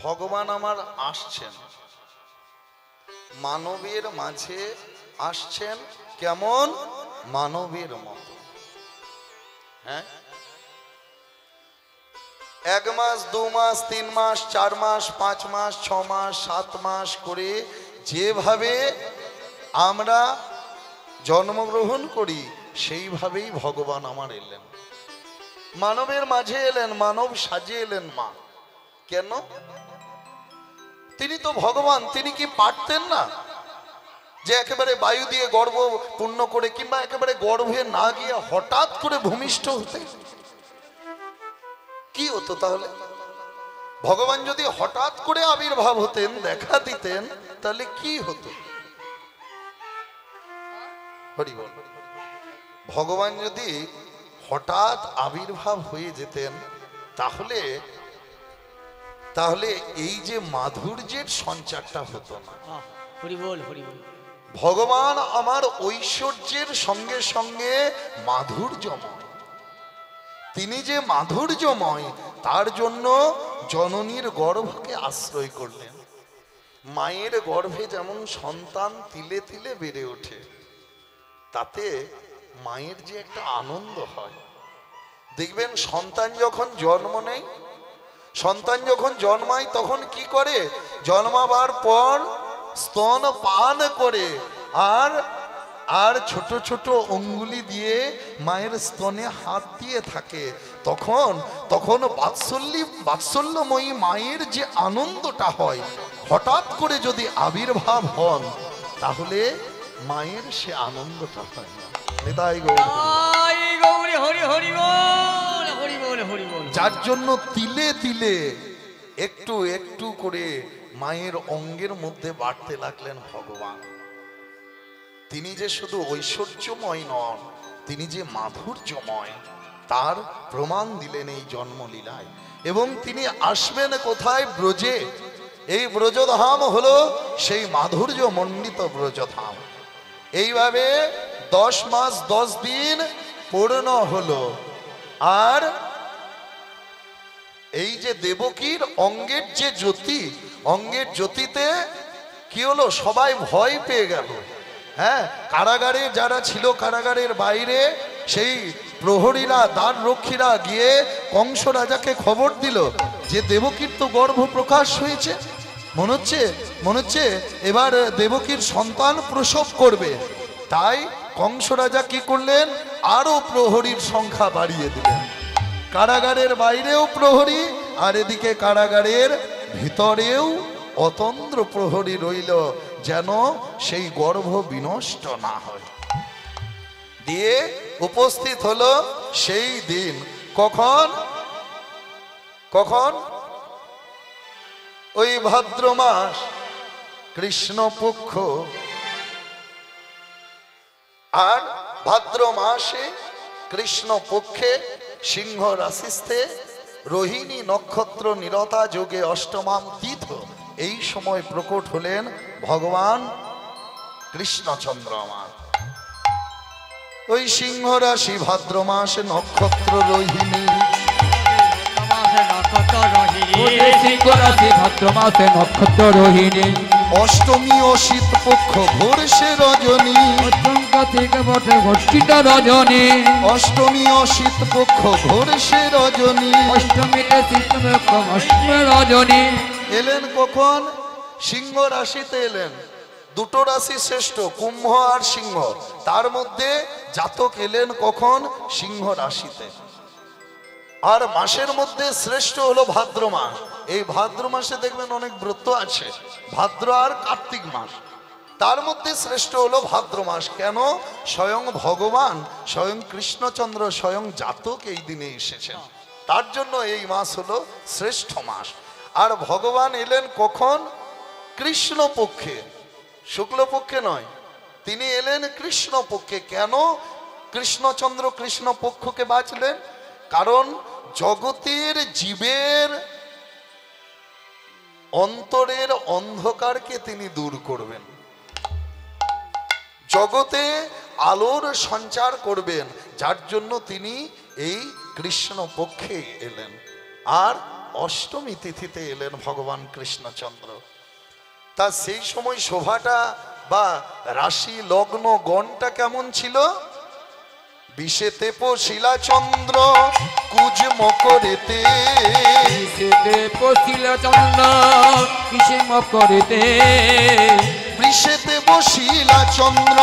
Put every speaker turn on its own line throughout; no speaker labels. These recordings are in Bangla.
ভগবান আমার আসছেন, মানবের মাঝে আসছেন কেমন? মানবের মতো। হ্যাঁ, 1 মাস 2 মাস 3 মাস 4 মাস 5 মাস 6 মাস 7 মাস করে যেভাবে আমরা জন্মগ্রহণ করি সেইভাবেই ভগবান আমার এলেন, মানবের মাঝে এলেন, মানব সাজে এলেন মা। কেন? তিনি তো ভগবান, তিনি কি পারতেন না যে একেবারে বায়ু দিয়ে গর্ভ পূর্ণ করে কিংবা একেবারে গর্ভে না গিয়ে হঠাৎ করে ভূমিষ্ঠ হতে? কি হতো তাহলে? ভগবান যদি হঠাৎ করে আবির্ভাব হতেন, দেখা দিতেন, তাহলে কি হতো? হরি বল। ভগবান যদি হঠাৎ আবির্ভাব হয়ে যেতেন তাহলে তাহলে এই যে মাধুর্যের সঞ্চারটা হতো না।
হরি বল, হরি বল।
ভগবান আমার ঐশ্বর্যের সঙ্গে সঙ্গে মাধুর্যময়। তিনি যে মাধুর্যময় তার জন্য জননীর গর্ভকে আশ্রয় করলেন। মায়ের গর্ভে যেমন সন্তান তিলে তিলে বেড়ে ওঠে, তাতে মায়ের যে একটা আনন্দ হয়। দেখবেন সন্তান যখন জন্ম নেয়, সন্তান যখন জন্মায় তখন কি করে? জন্মাবার পর স্তন পান করে আর আর ছোট ছোট অঙ্গুলি দিয়ে মায়ের স্তনে হাত দিয়ে থাকে। তখন তখন বাৎসল্যময়ী মায়ের যে আনন্দটা হয়, হঠাৎ করে যদি আবির্ভাব হন তাহলে মায়ের সে আনন্দটা হয় না। নিতাই গৌর,
হরি হরি বল, হরি বল, হরি বল।
যার জন্য তিলে তিলে একটু একটু করে মায়ের অঙ্গের মধ্যে বাড়তে লাগলেন ভগবান। তিনি যে শুধু ঐশ্বর্যময় নন, তিনি যে মাধুর্যময় তার প্রমাণ দিলেন এই জন্মলীলায়। এবং তিনি আসবেন কোথায়? ব্রজে। এই ব্রজধাম হলো সেই মাধুর্য মণ্ডিত ব্রজধাম। এইভাবে 10 মাস 10 দিন পূর্ণ হলো। আর এই যে দেবকীর অঙ্গের যে জ্যোতি, অঙ্গের জ্যোতিতে কি হলো? সবাই ভয় পেয়ে গেল। হ্যাঁ, কারাগারে যারা ছিল, কারাগারের বাইরে সেই প্রহরীরা, দ্বার রক্ষীরা গিয়ে কংস রাজাকে খবর দিল যে দেবকীর তো গর্ভ প্রকাশ হয়েছে, মনে হচ্ছে এবার দেবকীর সন্তান প্রসব করবে। তাই কংস রাজা কি করলেন? আরো প্রহরীর সংখ্যা বাড়িয়ে দিলেন। কারাগারের বাইরেও প্রহরী, আর এদিকে কারাগারের ভিতরেও অতন্দ্র প্রহরী রইল, যেন সেই গর্ভ বিনষ্ট না হয়। দিয়ে উপস্থিত হলো সেই দিন। কখন? কখন? ওই ভাদ্র মাস কৃষ্ণপক্ষ। আর ভাদ্র মাসে কৃষ্ণপক্ষে সিংহ রাশিস্থে রোহিণী নক্ষত্র নিরতা যোগে অষ্টমাম তিথ, এই সময় প্রকট হলেন ভগবান কৃষ্ণচন্দ্র আমার। ওই সিংহ রাশি ভাদ্র মাসে নক্ষত্র রোহিণী, অষ্টমী ও শীত পক্ষ ভোর সে রজনী, অষ্টমী ও শীত পক্ষ ভোর সে রজনী, রজনী। এলেন কখন? সিংহ রাশিতে এলেন। দুটো রাশি শ্রেষ্ঠ, কুম্ভ আর সিংহ। তার মধ্যে জাতক এলেন কখন? সিংহ রাশিতে। আর মাসের মধ্যে শ্রেষ্ঠ হলো ভাদ্র মাস। এই ভাদ্র মাসে দেখবেন অনেক ব্রত আছে, ভাদ্র আর কার্তিক মাস। তার মধ্যে শ্রেষ্ঠ হলো ভাদ্র মাস। কেন? স্বয়ং ভগবান, স্বয়ং কৃষ্ণচন্দ্র, স্বয়ং জাতক এই দিনে এসেছেন, তার জন্য এই মাস হলো শ্রেষ্ঠ মাস। আর ভগবান এলেন কখন? কৃষ্ণপক্ষে, শুক্লপক্ষে নয়, তিনি এলেন কৃষ্ণপক্ষে। কেন কৃষ্ণচন্দ্র কৃষ্ণপক্ষকে বাঁচলেন? কারণ জগতের জীবের অন্তরের অন্ধকারকে তিনি দূর করবেন, জগতে আলোর সঞ্চার করবেন, যার জন্য তিনি এই কৃষ্ণ পক্ষে এলেন। আর অষ্টমী তিথিতে এলেন ভগবান কৃষ্ণচন্দ্র। তা সেই সময় শোভাটা বা রাশি লগ্ন গণটা কেমন ছিল? বিষেতে পশিলা চন্দ্র কুজ মকরেতে,
বিষেতে পশিলা চন্দ্র কিসে মকরেতে,
বিষেতে বসিলা চন্দ্র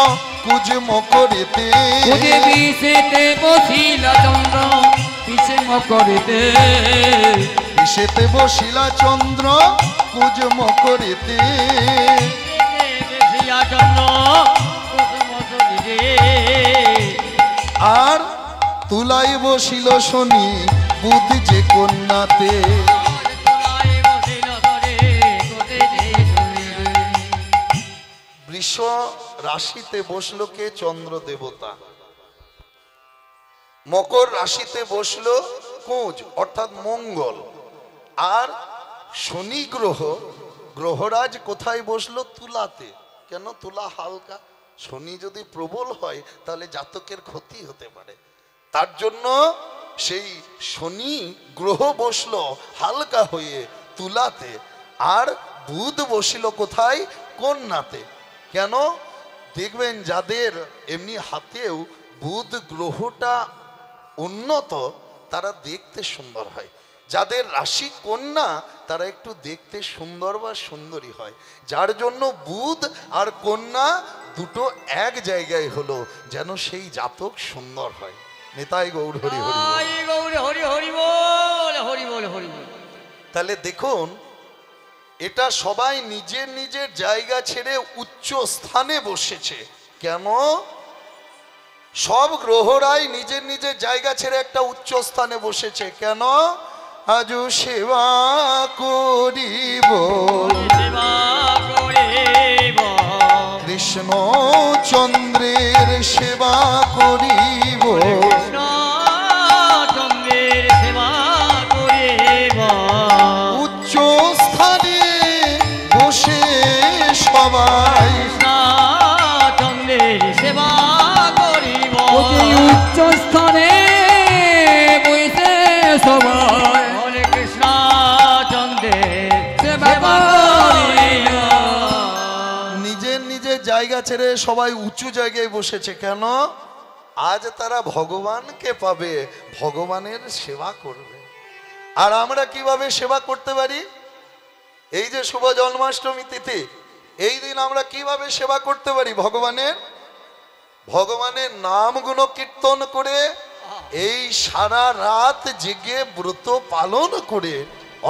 কুজ মকরেতে,
বিষেতে পশিলা চন্দ্র কিসে মকরেতে,
বিষেতে বসিলা চন্দ্র কুজ মকরেতে, আর তুলাই বসিল শনি বুধ যে কন্যাতে। বৃষ রাশিতে বসলো কে? চন্দ্র দেবতা। মকর রাশিতে বসলো কুজ অর্থাৎ মঙ্গল। আর শনি গ্রহ গ্রহরাজ কোথায় বসলো? তুলাতে। কেন? তুলা হালকা, শনি যদি প্রবল হয় তাহলে জাতকের ক্ষতি হতে পারে, তার জন্য সেই শনি গ্রহ বসলো হালকা হয়ে তুলাতে। আর বুধ বসিল কোথায়? কন্যাতে। কেন? দেখবেন যাদের এমনি হাতেও বুধ গ্রহটা উন্নত তারা দেখতে সুন্দর হয়, যাদের রাশি কন্যা তারা একটু দেখতে সুন্দর বা সুন্দরী হয়। যার জন্য বুধ আর কন্যা দুটো এক জায়গায় হলো যেন সেই জাতক সুন্দর হয়। নেতাই গৌর হরি হরি বল।
গৌর হরি হরি বল, হরি বল, হরি বল।
তাহলে দেখুন, এটা সবাই নিজের নিজের জায়গা ছেড়ে উচ্চ স্থানে বসেছে। কেন? সব গ্রহরাই নিজের নিজের জায়গা ছেড়ে একটা উচ্চ স্থানে বসেছে। কেন? আজু সেবা করিব,
সেবা করিব,
কৃষ্ণ চন্দ্রের সেবা করিব,
কৃষ্ণ চন্দ্রের সেবা করিব,
উচ্চ স্থানে বসে সবাই
কৃষ্ণ চন্দ্রের সেবা করিব,
উচ্চ স্থানে বইতে সবাই
হরে কৃষ্ণ চন্দ্রের
সেবা
সেবা
করিব।
করিব।
নিজের নিজের জায়গা ছেড়ে সবাই উঁচু জায়গায় বসেছে। কেন? আজ তারা ভগবানকে পাবে, ভগবানের সেবা করবে। আর আমরা কিভাবে সেবা করতে পারি? এই যে শুভ জন্মাষ্টমী তিথি, এই দিন আমরা কিভাবে সেবা করতে পারি ভগবানের? ভগবানের নামগুলো কীর্তন করে, এই সারা রাত জেগে ব্রত পালন করে,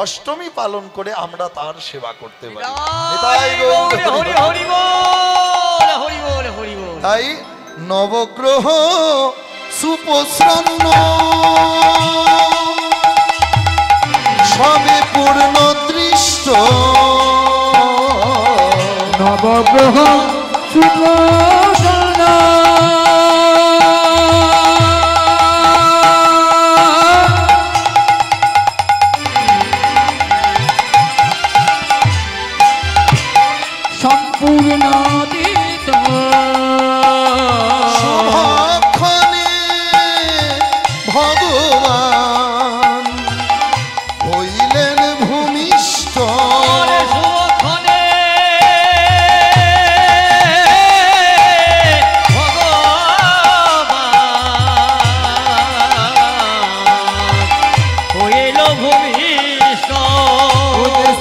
অষ্টমী পালন করে আমরা তার সেবা করতে পারি। নিতাই গৌর হরি
হরি
হরি।
হরি বল, হরি বল, হরি বল।
তাই নবগ্রহ সুপ্রসন্ন সবে পূর্ণ দৃষ্ট,
নবগ্রহ সুপ্রসন্ন সম্পূর্ণ দিত
শুভক্ষণে ভগবান হইলেন ভূমিষ্ঠ,
হরে সুখনে ভগবান হইল ভূমিষ্ঠ,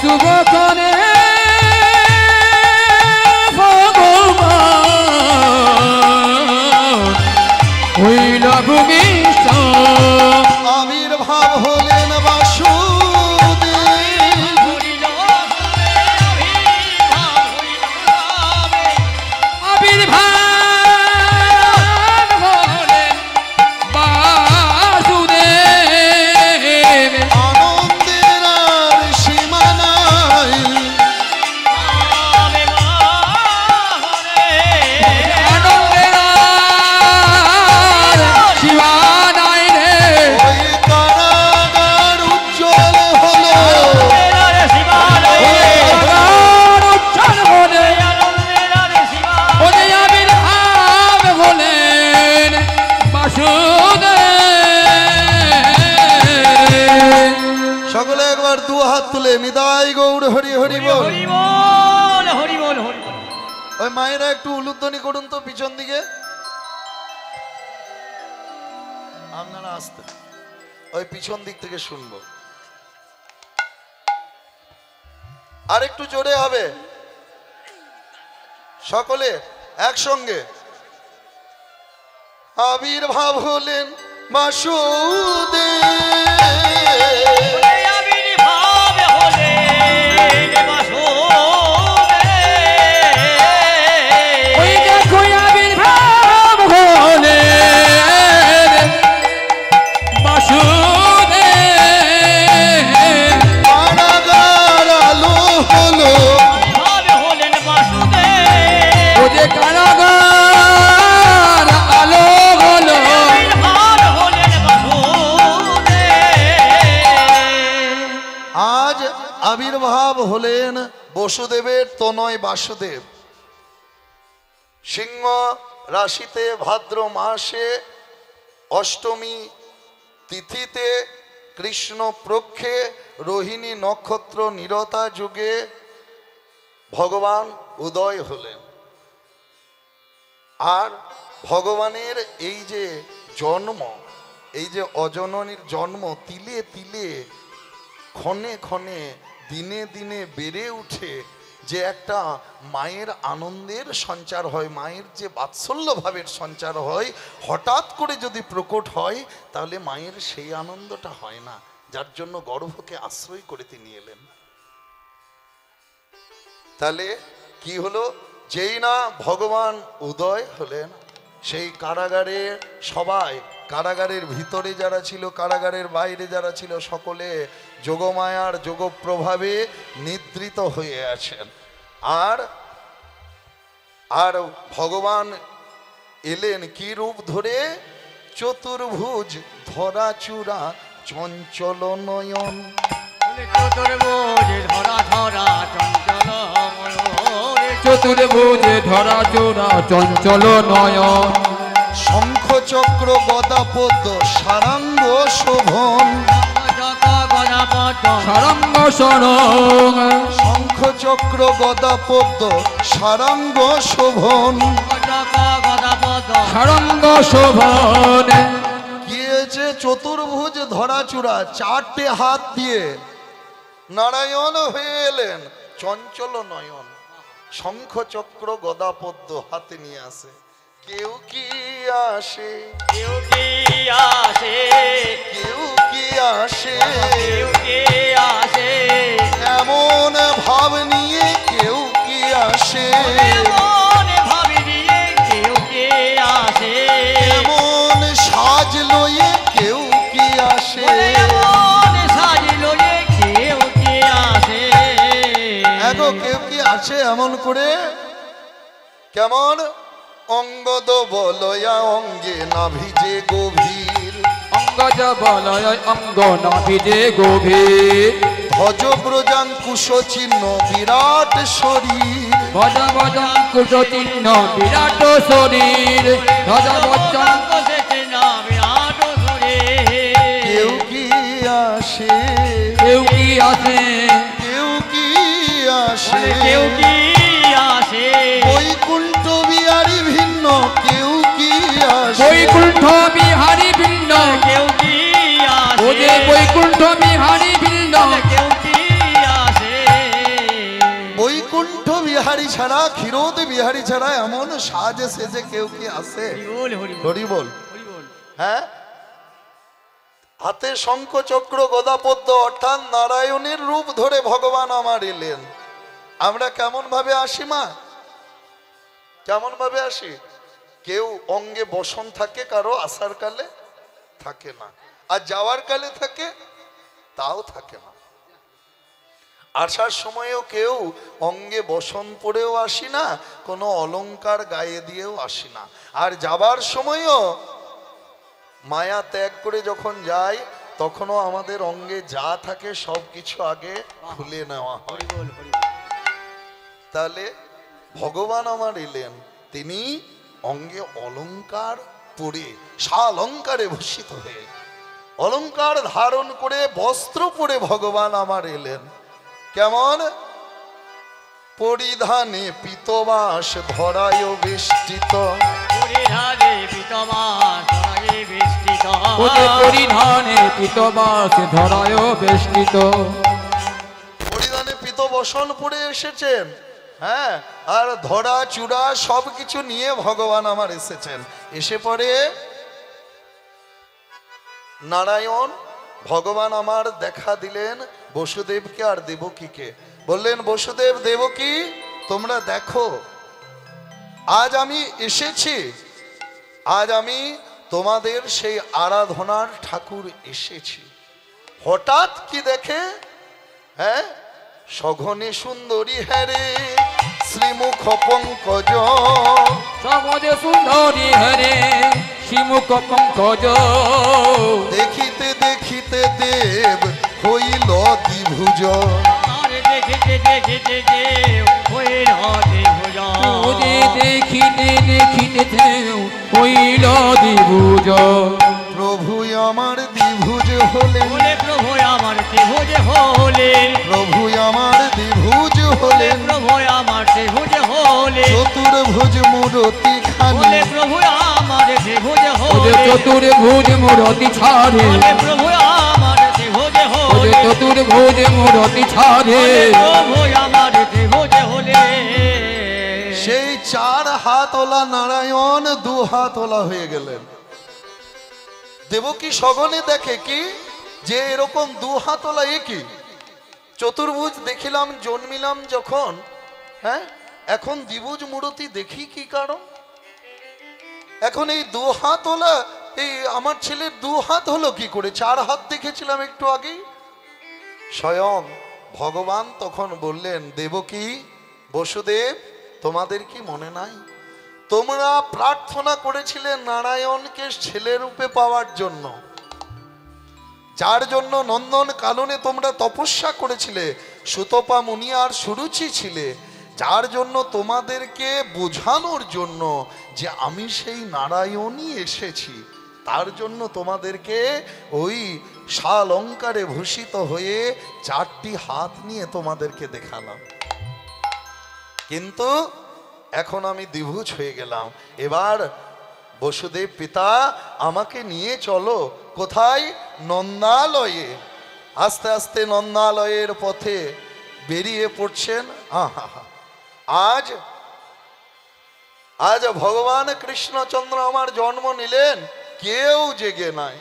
শুভক্ষণে হইল ভূমিষ্ঠ,
আবির্ভাব হলেন বাসুদেব,
হরিল
আবির্ভাব হলেন বাসুদেব,
আনন্দের আর সীমা নাই, নিতাই গৌর হরি হরি বল।
হরি বল হরি বল হরি বল।
ওই মায়েরা একটু উলুধ্বনি করুন তো পিছন দিকে। আপনারা আসতে, ওই পিছন দিক থেকে শুনবো। আর একটু জোরে হবে সকলে একসঙ্গে। আবির্ভাব হলেন বাসুদেব,
আবির্ভাব হলেন বাসুদেব।
ওই দেখো আবির্ভাব হলেন বাসুদেব।
কারাগার আলো হলো,
আবির্ভাব হলেন বাসুদেব।
ও যে কারাগার আলো হলো,
আবির্ভাব হলেন বাসুদেব।
আজ আবির্ভাব হলেন বসুদেবের তনয় বাসুদেব। সিংহ রাশিতে ভাদ্র মাসে অষ্টমী তিথিতে কৃষ্ণ পক্ষে রোহিণী নক্ষত্র নিরতা যুগে ভগবান উদয় হলেন। আর ভগবানের এই যে জন্ম, এই যে অজননীর জন্ম তিলে তিলে ক্ষণে ক্ষণে দিনে দিনে বেড়ে উঠে যে একটা মায়ের আনন্দের সঞ্চার হয়, মায়ের যে বাৎসল্য ভাবের সঞ্চার হয়, হঠাৎ করে যদি প্রকট হয় তাহলে মায়ের সেই আনন্দটা হয় না, যার জন্য গর্ভকে আশ্রয় করে তিনি এলেন। তাহলে কি হলো, যেই না ভগবান উদয় হলেন, সেই কারাগারে সবাই, কারাগারের ভিতরে যারা ছিল, কারাগারের বাইরে যারা ছিল, সকলে যোগমায়ার যোগপ্রভাবে নিদ্রিত হয়ে আছেন। আর ভগবান এলেন কি রূপ ধরে, চতুর্ভুজ ধরা চূড়া চঞ্চল নয়ন।
চতুর্ভুজ ধরা ধরা চঞ্চল ময়ূর।
চতুর্ভুজ ধরা চোরা চঞ্চল নয়ন।
শঙ্খ চক্র গদা পদ্ম সারাঙ্গ শোভন।
সারঙ্গ সরং,
শঙ্খ চক্র গদা পদ্ম সারাঙ্গ শোভন।
সারঙ্গ শোভন।
কি হয়েছে, চতুর্ভুজ ধরা চূড়া, চারটে হাত দিয়ে নারায়ণ হয়ে এলেন, চঞ্চল নয়ন। শঙ্খ চক্র গদা পদ্ম হাতে নিয়ে আসে। কেউ কি আসে,
কেউ কি আসে,
কেউ কি আসে,
কেউ কি আসে,
এমন ভাব নিয়ে কেউ কি আসে,
এমন ভাবি নিয়ে কেউ কি আসে,
এমন সাজ লয়ে কেউ কি আসে।
এমন সাজ লয়ে কেউ কি আসে।
এগো কেউ কি আসে এমন করে, কেমন, অঙ্গদ বলয়া অঙ্গে নাভিজে গভীর।
অঙ্গজ বলয় অঙ্গ নাভিজে গভীর।
ধ্বজ ব্রজাঙ্কুশ চিহ্ন বিরাট শরীর।
ভজ ভজাঙ্কুশ চিহ্ন বিরাট শরীর। ভজ ভজাঙ্কুশ
কেউ কি আসে,
কেউ কি আসে,
কেউ কি আসে,
কেউ কি আসে,
বৈকুণ্ঠ বিহারী ভিন্ন কেউ কি আসে,
বৈকুণ্ঠ বিহারী ভিন্ন।
কেউ কি
ও
আসে,
যে বৈকুণ্ঠ বিহারী ভিন্ন।
কেউ কি আসে।
বৈকুণ্ঠ বিহারী ছাড়া, ক্ষীরোদ বিহারী ছাড়া এমন সাজে সেজে কেউ কি আসে।
হরি বল হরি বল
হরি বল।
হরি বল।
হ্যাঁ, হাতে শঙ্খ চক্র গদা পদ্ম, অর্থাৎ নারায়ণের রূপ ধরে ভগবান আমার এলেন। আমরা কেমন ভাবে আসি মা, কেমন ভাবে আসি? কেউ অঙ্গে বসন থাকে, কারো আসার কালে থাকে না, আর যাওয়ার কালে থাকে, তাও থাকে না। আসার সময়ও কেউ অঙ্গে বসন পরেও আসি না, কোনো অলংকার গায়ে দিয়েও আসি না। আর যাবার সময়ও মায়া ত্যাগ করে যখন যাই, তখনও আমাদের অঙ্গে যা থাকে সব কিছু আগে খুলে নেওয়া হয়।
হরি বল হরি বল।
তাহলে ভগবান আমার এলেন, তিনি অঙ্গে অলংকার পরে, সালঙ্কারে ভূষিত হয়ে, অলংকার ধারণ করে, বস্ত্র পরে ভগবান আমার এলেন। কেমন? পরিধানে পিতবাস ধরায় বেষ্টিত,
পরিধানে পিতবাস ধরায় বেষ্টিত,
ওতে পরিধানে পিতবাস ধরায় বেষ্টিত।
পরিধানে পিত বসন পরে এসেছেন, হ্যাঁ, আর ধরা চূড়া সব কিছু নিয়ে ভগবান আমার এসেছেন। এসে পরে নারায়ণ ভগবান আমার দেখা দিলেন বসুদেবকে আর দেবকীকে। বললেন, বসুদেব দেবকী, তোমরা দেখো, আজ আমি এসেছি, আজ আমি তোমাদের সেই আরাধনার ঠাকুর এসেছি। হঠাৎ কি দেখে, হ্যাঁ, সঘনে সুন্দরী হ্যারে শ্রীমুখ পঙ্কজ,
সমাজে সুন্দরী হরে শ্রীমুখ পঙ্কজ,
দেখিতে দেখিতে দেব হইল দ্বিভুজ,
আরে দেখিতে দেখিতে দেব হইল দ্বিভুজ,
ওরে দেখিতে দেখিতে দেব হইল দ্বিভুজ।
প্রভু আমার দ্বিভুজ হলেন,
বলে প্রভু আমার ত্রিভুজ হলে,
প্রভু আমার দ্বিভুজ হলেন,
প্রভু আমার ত্রিভুজ হলে,
চতুর্ভুজ মূরতি খানি,
বলে প্রভু আমার ত্রিভুজ
ওরে
হলে,
চতুর্ভুজ মূরতি ছাড়ে,
বলে প্রভু আমার ত্রিভুজ
ওরে
হলে,
চতুর্ভুজ মূরতি ছাড়ে,
প্রভু আমার ত্রিভুজ হলে।
সেই চার হাতওয়ালা নারায়ণ দু হাতওয়ালা হয়ে গেলেন। দেবকী সগনে দেখে কি যে এরকম দু হাতওয়ালা, এ কি চতুর্ভুজ দেখিলাম জন্মিলাম যখন, হ্যাঁ, এখন দ্বিভুজ মূরতি দেখি কি কারণ? এখন এই দু হাতওয়ালা, এই আমার ছেলের দু হাত হলো কি করে? চার হাত দেখেছিলাম একটু আগেই। স্বয়ং ভগবান তখন বললেন, দেবকী, বসুদেব, তোমাদের কি মনে নাই তোমরা প্রার্থনা করেছিলে নারায়ণকে ছেলে রূপে পাওয়ার জন্য, যার জন্য নন্দন কাননে তোমরা তপস্যা করেছিলে, সুতপা মুনি আর সুরুচি ছিলে, যার জন্য তোমাদেরকে বোঝানোর জন্য যে আমি সেই নারায়ণই এসেছি, তার জন্য তোমাদেরকে ওই শালঙ্কারে ভূষিত হয়ে চারটি হাত নিয়ে তোমাদেরকে দেখালাম। কিন্তু এখন আমি দ্বিভুজ হয়ে গেলাম। এবার বসুদেব পিতা আমাকে নিয়ে চলো। কোথায়? নন্দালয়ে। আস্তে আস্তে নন্দালয়ের পথে বেরিয়ে পড়ছেন। আজ আজ ভগবান কৃষ্ণচন্দ্র আমার জন্ম নিলেন, কেউ জেগে নাই,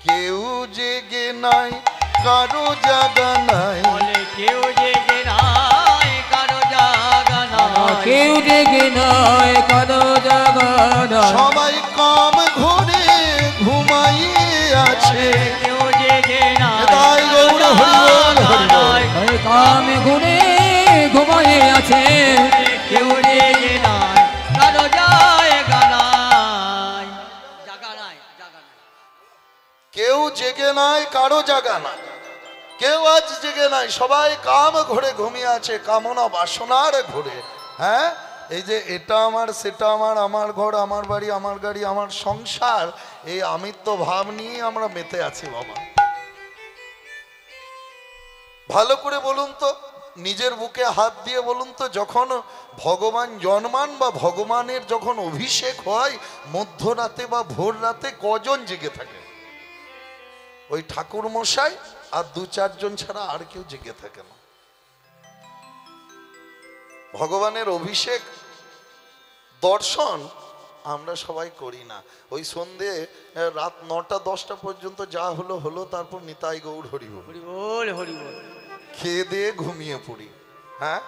কেউ জেগে নাই, কারো জাগা নাই,
বলে কেউ জেগে নাই, কারো জাগা নাই,
কেউ জেগে নাই, কারো জাগা নাই,
সবাই কাম ঘরে ঘুমাইয়ে আছে।
কেউ জেগে নাই,
তাই গৌর হরিবল হরিবল।
এই কামে ঘুরে ঘুমায়ে আছে,
কেউ জেগে নাই, কারো জায়গা নাই, জাগা নাই, জাগা নাই।
কেউ জেগে নাই, কারো জাগা নাই, কেউ আজ জেগে নাই, সবাই কাম ঘরে ঘুমিয়ে আছে, কামনা বাসনার ঘরে। হ্যাঁ, এই যে এটা আমার সেটা আমার ঘর আমার বাড়ি আমার গাড়ি আমার সংসার, এই আমিত্ব ভাব নিয়ে আমরা মেতে আছি বাবা। ভালো করে বলুন তো, নিজের বুকে হাত দিয়ে বলুন তো, যখন ভগবান জন্মান বা ভগবানের যখন অভিষেক হয় মধ্যরাতে বা ভোর রাতে কজন জেগে থাকে? ওই ঠাকুর মশাই আর দু চারজন ছাড়া আর কেউ জেগে থাকে না। ভগবানের অভিষেক দর্শন আমরা সবাই করি না। ওই সন্ধে রাত 9টা 10টা পর্যন্ত যা হলো হলো, তারপর নিতাই গৌর হরিবল
হরিবল হরিবল।
খেয়ে দিয়ে ঘুমিয়ে পড়ি। হ্যাঁ,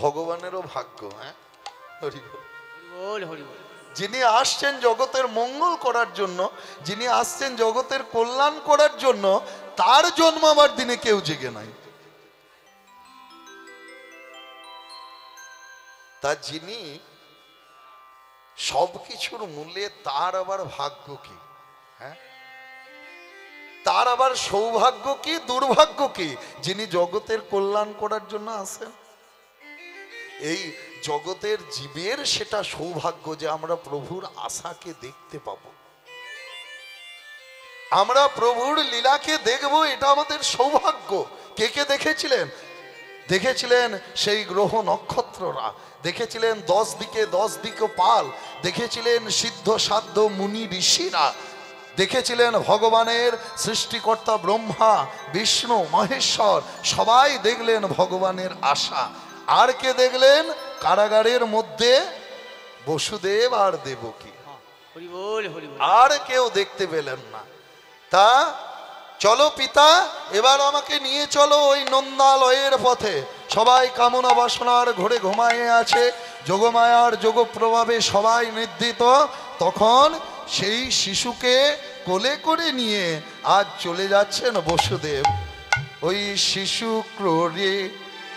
ভগবানেরও ভাগ্য। হ্যাঁ, হরিবল।
হরিবল হরিবল।
যিনি আসছেন জগতের মঙ্গল করার জন্য, যিনি আসছেন জগতের কল্যাণ করার জন্য, তার জন্মাবার দিনে কেউ জেগে নাই। তা যিনি সবকিছুর মূলে, তার আবার ভাগ্য কি? হ্যাঁ, তার আবার সৌভাগ্য কি দুর্ভাগ্য কি? যিনি জগতের কল্যাণ করার জন্য আসেন। এই জগতের জীবের সেটা সৌভাগ্য যে আমরা প্রভুর আশাকে দেখতে পাব। আমরা প্রভুর লীলাকে দেখব, এটা আমাদের সৌভাগ্য। কে কে দেখেছিলেন? দেখেছিলেন সেই গ্রহ নক্ষত্ররা, দেখেছিলেন 10 দিকে 10 দিকপাল, দেখেছিলেন সিদ্ধ সাধ্য মুনি ঋষিরা, দেখেছিলেন ভগবানের সৃষ্টিকর্তা ব্রহ্মা বিষ্ণু মহেশ্বর, সবাই দেখলেন ভগবানের আশা। আর কে দেখলেন? কারাগারের মধ্যে বসুদেব আর দেবকী,
হরি বল হরি বল।
আর কেউ দেখতে পেলেন না। তা চলো পিতা, এবার আমাকে নিয়ে চলো ওই নন্দালয়ের পথে। সবাই কামনা বাসনার ঘরে ঘুমায়ে আছে, যোগমায়ার যোগ প্রভাবে সবাই নিদ্রিত। তখন সেই শিশুকে কোলে করে নিয়ে আজ চলে যাচ্ছেন বসুদেব। ওই শিশু ক্রোড়ে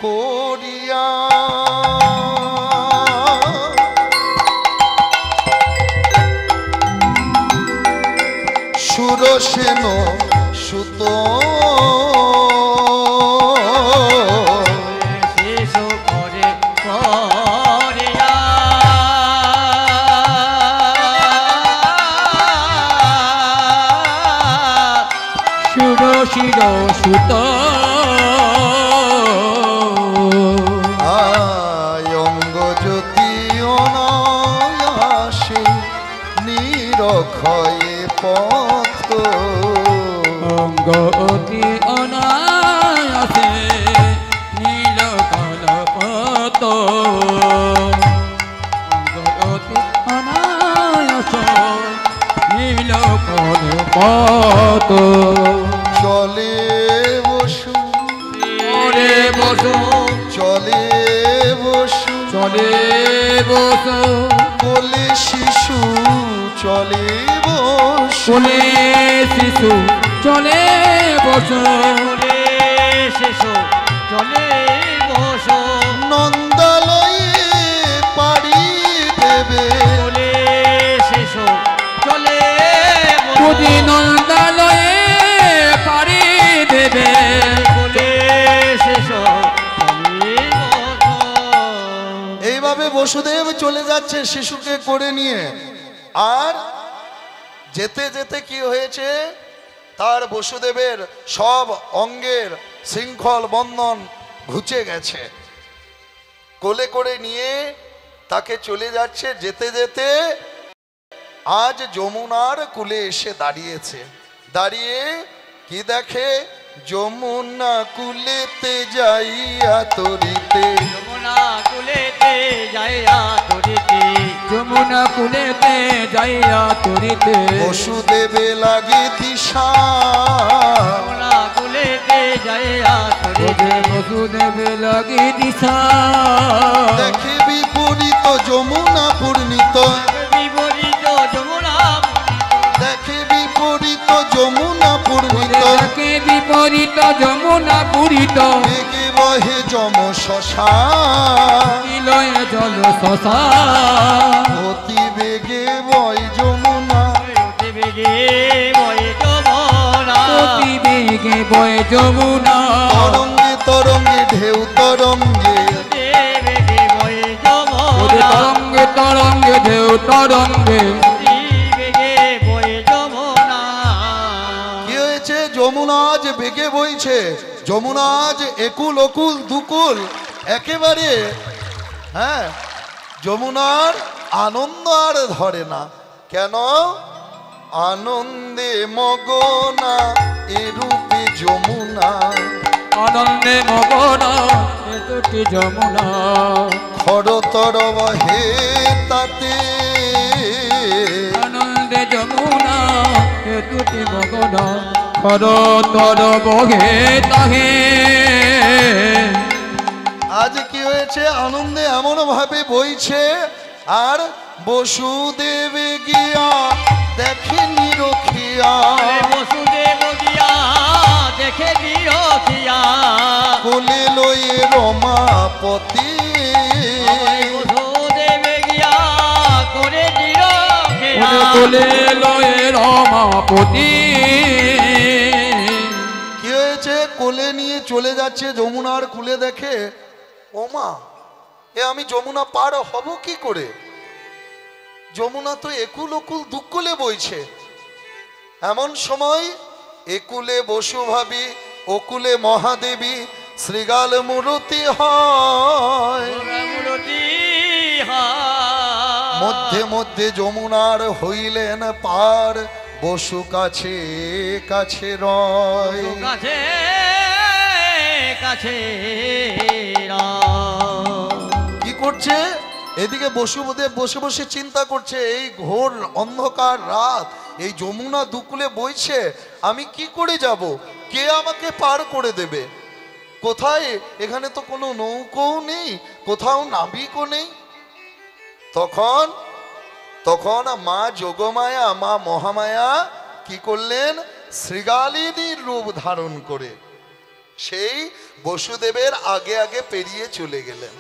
করিয়া সুরসেন সুত
শিশু করে করিয়া
সুরশির সুত
আয়ঙ্গ জ্যোতি অনায়াসে নিরক্ষয়ে পথ
অঙ্গ অতি অনায়াসে নীল কলপত অঙ্গ অতি অনায়াস নীল কলপত
চলে বসু
ওরে বসু
চলে বসু
চলে বসু
কোলে শিশু চলে বসু
কোলে শিশু চলে বসু
কোলে শিশু চলে বসো
নন্দালয়ে পাড়ি দেবে
কোলে শিশু চলে
পুজি নন্দালয়ে পাড়ি দেবে
কোলে শিশু চলে বসো।
এইভাবে বসুদেব চলে যাচ্ছে শিশুকে করে নিয়ে। আর যেতে যেতে কি হয়েছে, তার বসুদেবের সব অঙ্গের শৃঙ্খল বন্ধন ঘুচে গেছে। কোলে করে নিয়ে তাকে চলে যাচ্ছে। যেতে যেতে আজ যমুনার কূলে এসে দাঁড়িয়েছে। দাঁড়িয়ে কি দেখে? যমুনা কূলেতে যাইয়া তরিতে
যমুনা কুলেতে যাইয়া তরিতে
যমুনা কুলেতে যাইয়া তরিতে
বসুদেবে লাগে দিশা
যমুনা কুলেতে যাইয়া তরিতে
বসুদেবে লাগি দিশা
দেখে বিপরীত যমুনা পূর্ণিত
বিপরীত যমুনা
দেখে বিপরীত যমুনা পূর্ণিত
দেখে বিপরীত যমুনা পূরিত
বেগে বহে যম শশা
নিলয়ে জল শশা
অতি বেগে বয় যমুনা
অতি বেগে বয়ে যমুনা
অতি বেগে বয়ে যমুনা
তরঙ্গে তরঙ্গে ঢেউ তরঙ্গে
অতি বেগে বয়ে
ওরে
যমুনা
তরঙ্গে তরঙ্গে ঢেউ তরঙ্গে
অতি বেগে বয়ে যমুনা
কি হয়েছে? যমুনা আজ বেগে বইছে। যমুনা আজ একুল অকুল দুকুল একেবারে, হ্যাঁ, যমুনার আনন্দ আর ধরে না। কেন? আনন্দে মগনা এরূপে যমুনা
আনন্দে মগন এতুটি যমুনা
খরতর বহে তাতে
আনন্দে যমুনা এতুটি মগন খর তর বহে তাহে
আজ কি হয়েছে? আনন্দে এমন ভাবে বইছে। আর বসুদেব গিয়া দেখে নিরখিয়া
বসুদেব গিয়া দেখে দিয়া
কোলে লয়ে রমাপতি
বসুদেব গিয়া করে দিল
কোলে লয়ে রমাপতি
কি হয়েছে? কোলে নিয়ে চলে যাচ্ছে যমুনার কূলে। দেখে, ওমা, এ আমি যমুনা পার হব কি করে? যমুনা তো একুল অকুল দুকুলে বইছে। এমন সময় একুলে বসু ভাবি ওকুলে মহাদেবী শ্রীগাল মূরতি হয়।
মূরতি হয়।
মধ্যে মধ্যে যমুনার হইলেন পার, বসু কাছে কাছে রয়।
কাছে কাছে রয়।
কি করছে? এদিকে বসুদেব বসে বসে চিন্তা করছে, এই ঘোর অন্ধকার রাত, এই যমুনা দুকুলে বইছে, আমি কি করে যাব? কে আমাকে পার করে দেবে? কোথায়? এখানে তো কোনো নৌকোও নেই, কোথাও নাবিকও নেই। তখন তখন মা যোগমায়া, মা মহামায়া কি করলেন? শ্রীগালিনীর রূপ ধারণ করে সেই বসুদেবের আগে আগে পেরিয়ে চলে গেলেন।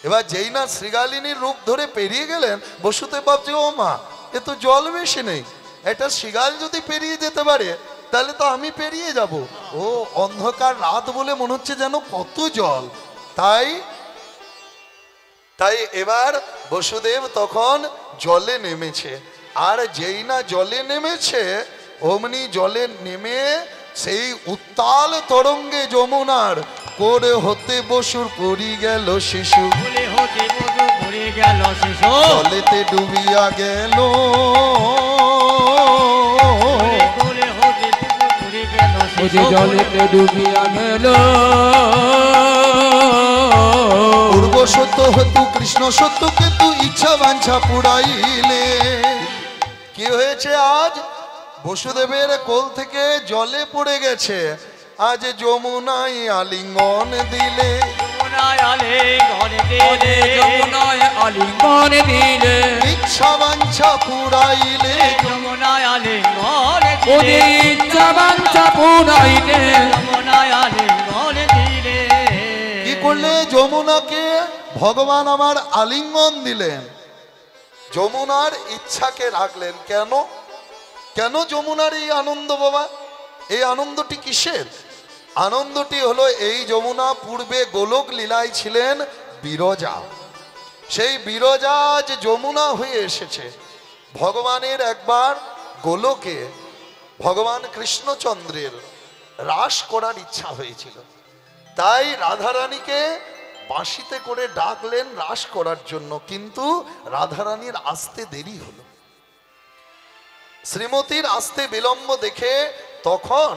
এবার যেই না শ্রীগালিনীর রূপ ধরে পেরিয়ে গেলেন, বসুদেব ভাবছে, ও মা, এ তো জল বেশি নেই, এটা শ্রীগাল যদি পেরিয়ে যেতে পারে তাহলে তো আমি পেরিয়ে যাব। ও অন্ধকার রাত বলে মনে হচ্ছে যেন কত জল। তাই তাই এবার বসুদেব তখন জলে নেমেছে। আর যেই না জলে নেমেছে, অমনি জলে নেমে সেই উত্তাল তরঙ্গে যমুনার করে হতে বসুর পড়ি গেল শিশু,
কোলে হতে বসু পড়ে গেল শিশু,
জলেতে ডুবিয়া গেল।
কোলে হতে বসু পড়ে গেল শিশু,
জলেতে ডুবিয়া গেল।
পূর্ব সত্য হতু কৃষ্ণ সত্য কেতু ইচ্ছা বাঞ্ছা পুরাইলে। কি হয়েছে? আজ বসুদেবের কোল থেকে জলে পড়ে গেছে, আজ যমুনায় আলিঙ্গন দিলে।
যমুনায় আলিঙ্গন দিলে,
যমুনায় আলিঙ্গন দিলে।
ইচ্ছা বাঞ্ছা পুরাইলে।
যমুনায় আলিঙ্গন
ওরে
দিলে,
ইচ্ছা বাঞ্ছা পুরাইলে।
যমুনায় আলিঙ্গন দিলে।
কি করলে? যমুনাকে ভগবান আমার আলিঙ্গন দিলেন, যমুনার ইচ্ছাকে রাখলেন। কেন? কেন যমুনার এই আনন্দ বাবা? এই আনন্দটি কিসের? আনন্দটি হলো, এই যমুনা পূর্বে গোলক লীলায় ছিলেন বিরজা। সেই বিরজা যে যমুনা হয়ে এসেছে, ভগবানের একবার গোলকে ভগবান কৃষ্ণচন্দ্রের রাস করার ইচ্ছা হয়েছিল। তাই রাধারানীকে বাঁশিতে করে ডাকলেন রাস করার জন্য, কিন্তু রাধারানীর আসতে দেরি হলো। শ্রীমতীর আসতে বিলম্ব দেখে তখন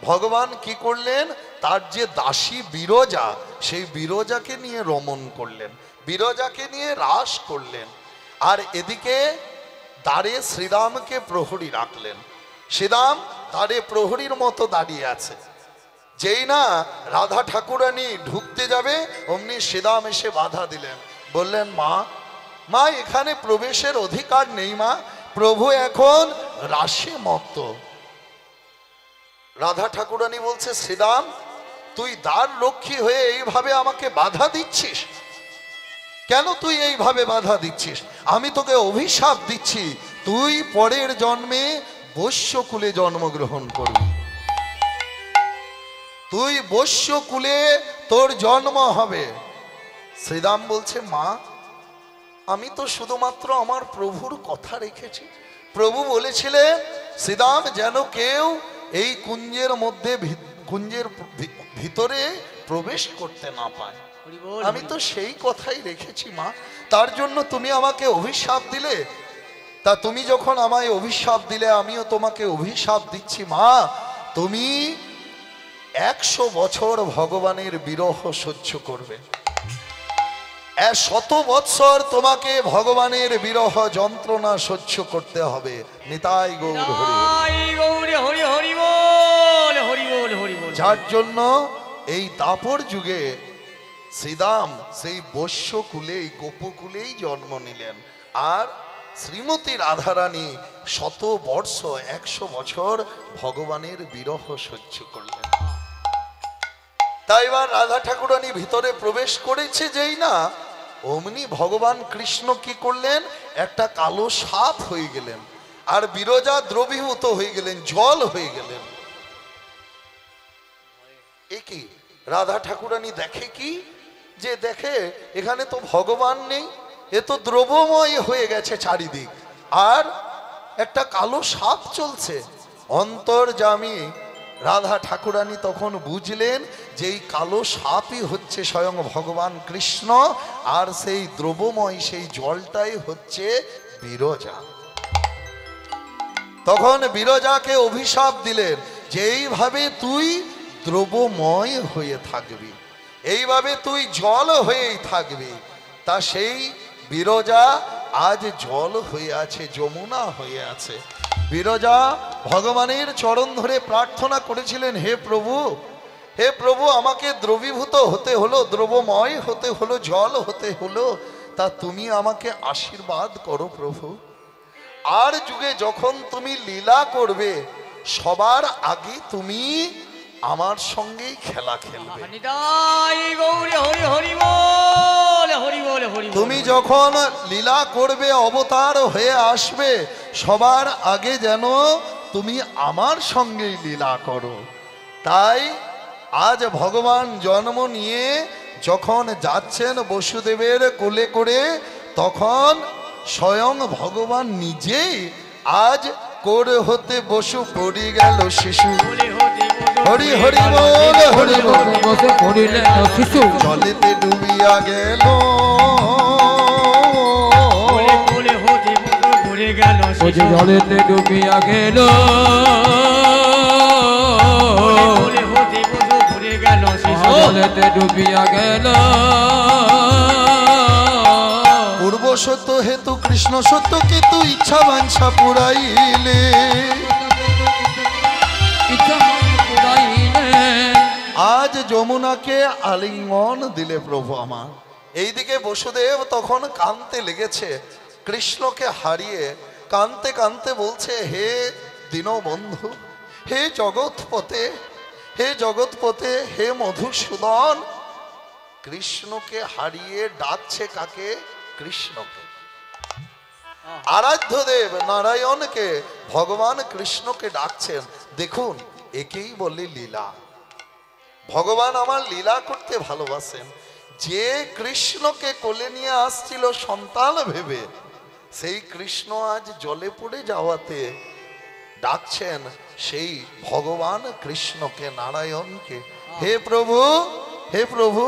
ভগবান কি করলেন? তার যে দাসী বিরজা, সেই বিরজাকে নিয়ে রমণ করলেন, বিরজাকে নিয়ে রাস করলেন। আর এদিকে দ্বারে শ্রীরামকে প্রহরী রাখলেন। শ্রীরাম দ্বারে প্রহরীর মতো দাঁড়িয়ে আছে। যেই না রাধা ঠাকুরানী ঢুকতে যাবে, অমনি শ্রীরাম এসে বাধা দিলেন, বললেন, মা মা এখানে প্রবেশের অধিকার নেই মা, প্রভু এখন রাসে মত্ত। রাধা ঠাকুরানী বলছে, শ্রীরাম, তুই দ্বার রক্ষী হয়ে এইভাবে আমাকে বাধা দিচ্ছিস কেন? তুই এইভাবে বাধা দিচ্ছিস? আমি তোকে অভিশাপ দিচ্ছি, তুই পরের জন্মে বৈশ্যকুলে জন্মগ্রহণ করবি, তুই বৈশ্যকুলে তোর জন্ম হবে। শ্রীরাম বলছে, মা আমি তো শুধুমাত্র আমার প্রভুর কথা রেখেছি। প্রভু বলেছিলেন, শ্রীরাম যেন কেউ এই কুঞ্জের মধ্যে কুঞ্জের ভিতরে প্রবেশ করতে না পায়। আমি তো সেই কথাই রেখেছি মা, তার জন্য তুমি আমাকে অভিশাপ দিলে। তা তুমি যখন আমায় অভিশাপ দিলে, আমিও তোমাকে অভিশাপ দিচ্ছি মা, তুমি 100 বছর ভগবানের বিরহ সহ্য করবে। 100 বৎসর তোমাকে ভগবানের বিরহ যন্ত্রণা সহ্য করতে হবে। নিতাই গৌর হরি।
গৌরে হরি হরি বল, হরি বল, হরি বল।
যার জন্য এই দাপর যুগে শ্রীরাম সেই বৈশ্যকুলেই গোপকুলেই জন্ম নিলেন। আর শ্রীমতী রাধারানী 100 বর্ষ 100 বছর ভগবানের বিরহ সহ্য করলেন। তাই এবার রাধা ঠাকুরানী ভিতরে প্রবেশ করেছে, যেই না অমনি ভগবান কৃষ্ণ কি করলেন? একটা কালো সাপ হয়ে গেলেন, আর বিরজা দ্রবীভূত হয়ে গেলেন, জল হয়ে গেলেন। এ কি? রাধা ঠাকুরানী দেখে কি? যে দেখে এখানে তো ভগবান নেই, এ তো দ্রবময় হয়ে গেছে চারিদিক। আর একটা কালো সাপ চলছে। অন্তর্যামী রাধা ঠাকুরানী তখন বুঝলেন যে এই কালো সাপই হচ্ছে স্বয়ং ভগবান কৃষ্ণ, আর সেই দ্রব্যময় সেই জলটাই হচ্ছে বিরজা। তখন বিরজাকে অভিশাপ দিলেন যে এইভাবে তুই দ্রব্যময় হয়ে থাকবি, এইভাবে তুই জল হয়েই থাকবি। তা সেই বিরজা আজ জল হয়ে আছে, যমুনা হয়ে আছে। বিরজা ভগবানের চরণ ধরে প্রার্থনা করেছিলেন, হে প্রভু, হে প্রভু, আমাকে দ্রবীভূত হতে হলো, দ্রব্যময় হতে হলো, জল হতে হলো, তা তুমি আমাকে আশীর্বাদ করো প্রভু। আর যুগে যখন তুমি লীলা করবে সবার আগে তুমি আমার সঙ্গেই খেলা খেলবে।
নিতাই গৌরে হরি হরি বল, হরি বল, হরি বল।
তুমি যখন লীলা করবে, অবতার হয়ে আসবে, সবার আগে যেন তুমি আমার সঙ্গেই লীলা করো। তাই আজ ভগবান জন্ম নিয়ে যখন যাচ্ছেন বসুদেবের কোলে করে, তখন স্বয়ং ভগবান নিজেই আজ কোর হতে বসু পড়ি গেল শিশু। হরি হরি বল, হরি বল।
বসে পড়িলেন শিশু,
জলেতে ডুবিয়া গেল,
জলেতে ডুবিয়া গেল, জলেতে ডুবিয়া গেল।
পূর্ব সত্য হেতু কৃষ্ণ সত্য কিন্তু ইচ্ছা বাঞ্ছা পুরাইলে, আজ যমুনাকে আলিঙ্গন দিলে প্রভু আমার। এইদিকে বসুদেব তখন কাঁদতে লেগেছে, কৃষ্ণকে হারিয়ে কাঁদতে কাঁদতে বলছে, হে দীনবন্ধু, হে জগৎপতে, হে জগৎপতে, হে মধুসূদন। কৃষ্ণকে হারিয়ে ডাকছে কাকে? কৃষ্ণকে। আরাধ্য দেব নারায়ণকে ভগবান কৃষ্ণকে ডাকছেন। দেখুন, একেই বলে লীলা। ভগবান আমার লীলা করতে ভালোবাসেন। যে কৃষ্ণকে কোলে নিয়ে আসছিল সন্তান ভেবে, সেই কৃষ্ণ আজ জলে পড়ে যাওয়াতে ডাকছেন সেই ভগবান কৃষ্ণকে, নারায়ণকে। হে প্রভু, হে প্রভু,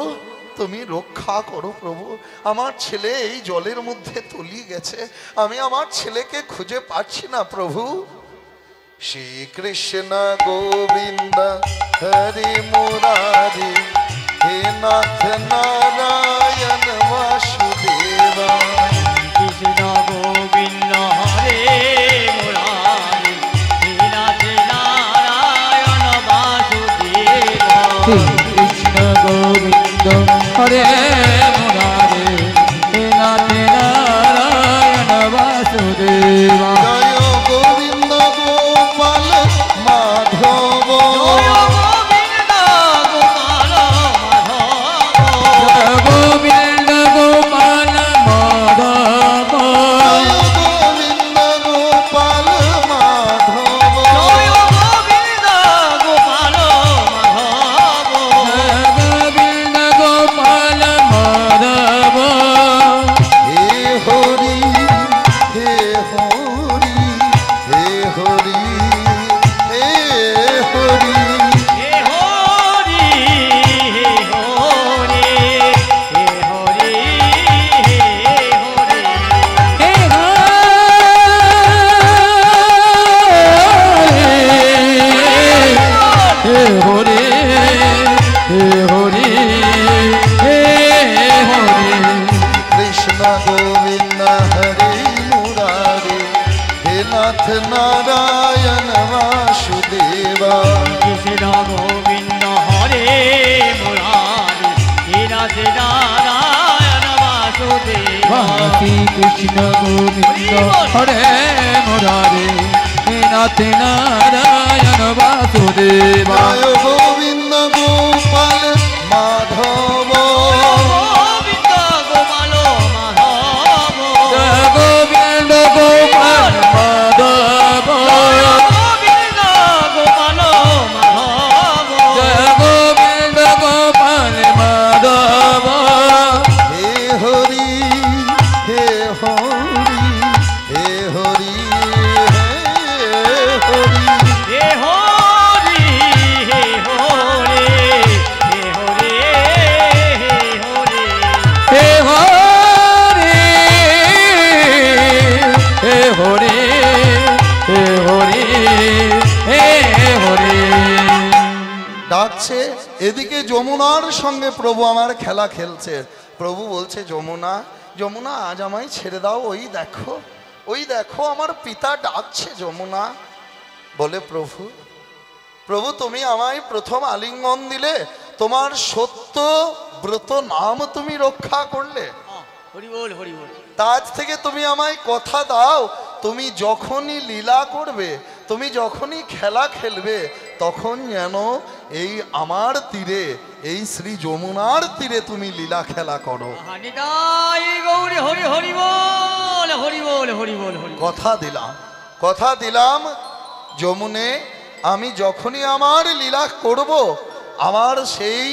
তুমি রক্ষা করো প্রভু। আমার ছেলে এই জলের মধ্যে তলিয়ে গেছে, আমি আমার ছেলেকে খুঁজে পাচ্ছি না প্রভু। শ্রী কৃষ্ণ গোবিন্দ হরি মুরারি, হে নাথ নারায়ণ বাসুদেবা।
কৃষ্ণ গোবিন্দ হরে মুরারি, হে নাথ নারায়ণ বাসুদেবা।
কৃষ্ণ গোবিন্দ হরে মুরারে, হে নাথ নারায়ণ বাসুদেবা।
জয় গোবিন্দ গোপাল মাধব,
গোবিন্দ গোপাল মাধব,
গোবিন্দ গোপাল মাধব,
গোবিন্দ গোপাল মাধব।
হে হরি, হে হরি, হে হরি, হে হরি।
হে হরি, হে হরি, হে হরি, হে হরি।
হে হরে, হে হরে, হে হরে।
কৃষ্ণ গোবিন্দ হরি মুরারি, হে নাথ নারায়ণ বাসুদেবা।
কৃষ্ণ গোবিন্দ হরে মুরারি, হে নাথ নারায়ণ বাসুদেবা।
শ্রী কৃষ্ণ গোবিন্দ হরে মুরারে, হে নাথ নারায়ণ বাসুদেবা।
জয় গোবিন্দ গোপাল মাধব,
গোবিন্দ গোপাল মাধব,
গোবিন্দ গোপাল মাধব,
গোবিন্দ গোপাল মাধব।
গোবিন্দ গোপাল মাধব।
হে হরি, হে হরি, হে হরি, হে আসছে, এদিকে যমুনার সঙ্গে প্রভু আমার খেলা খেলছে। প্রভু বলছে, যমুনা যমুনা আজ আমায় ছেড়ে দাও, ওই দেখো আমার পিতা ডাকছে যমুনা। বলে, প্রভু প্রভু তুমি আমায় প্রথম আলিঙ্গন দিলে, তোমার সত্য ব্রত নাম তুমি রক্ষা করলে,
হরি বল হরি বল।
তাজ থেকে তুমি আমায় কথা দাও, তুমি যখনই লীলা করবে, তুমি যখনই খেলা খেলবে, তখন যেন এই আমার তীরে, এই শ্রী যমুনার তীরে তুমি লীলা খেলা করো।
নিতাই গৌরী হরি হরি বল হরি বল হরি বল হরি।
কথা দিলাম যমুনে, আমি যখনই আমার লীলা করব, আমার সেই